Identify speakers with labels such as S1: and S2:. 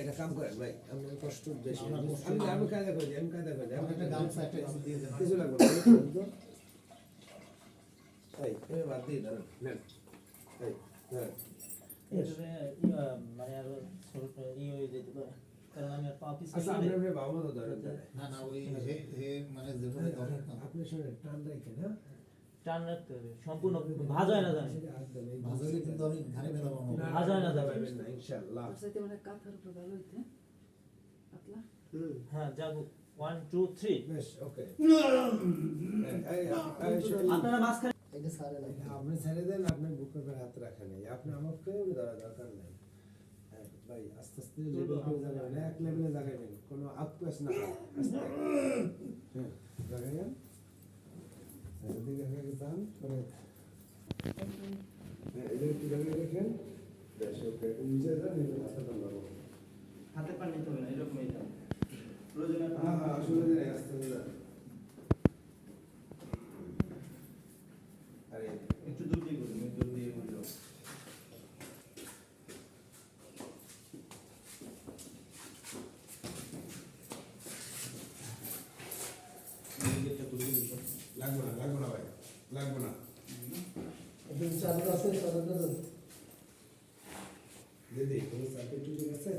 S1: একটা কাম করেন ভাই, আপনার কষ্ট বেশি। আমি কায়দা করে দিই, আমি একটা গামছা একটা দিয়ে দেন, কিছু লাগবে না। এই বাদ দিয়ে দাঁড়ান, নেন এই ধরেন।
S2: মানে আরো ছোট হয়ে যেতে পারে, কারণ আমি আর পা পিছনে
S1: আচ্ছা আপনার বাবা মতো ধরেন।
S3: না না ওই হে মানে যেভাবে ধরে
S1: আপনি শুনে টান রাখেন, হ্যাঁ
S2: টান রাখতে হবে, সম্পূর্ণ ভাজ হয় না জানি,
S3: ভাজলে কিন্তু আমি ঘাড়ে মেলাবো না।
S2: ভাজ হয় না যাবে
S1: না ইনশাআল্লাহ।
S4: সাথে মানে কাঁথার উপর ভালো হইতে পাতলা।
S2: হ্যাঁ যাক 1 2 3
S1: বেশ ওকে।
S2: আপনারা মাঝখানে
S3: এটা সারে না।
S1: আপনি ছেড়ে দেন, আপনি বুকের উপর হাত রাখেন, আপনি আমাকে ধরা দরকার নাই। হ্যাঁ ভাই আস্তে আস্তে লেভেল করে যাবেন, এক লেভেলে লাগাবেন, কোনো আপকাস না হয়, আস্তে হ্যাঁ লাগাবেন। এদিকে আগে যান করে হ্যাঁ এদিকে একটু লাগিয়ে রাখেন। বেশ ওকে, নিচে যান, নিচে হাতটা টানবো,
S2: হাতে পানি নিতে হবে না, এরকমই দাও প্রয়োজনে।
S1: হ্যাঁ হ্যাঁ আসলে আস্তে আস্তে যান। আরে
S2: একটু দূর দিয়ে করুন, দূর দিয়ে করুন।
S1: লাগবো না ভাই, লাগবো না।
S3: একদম চালু আছে চালু আছে।
S1: দিদি কোনো সার্কিট ঠিক আছে?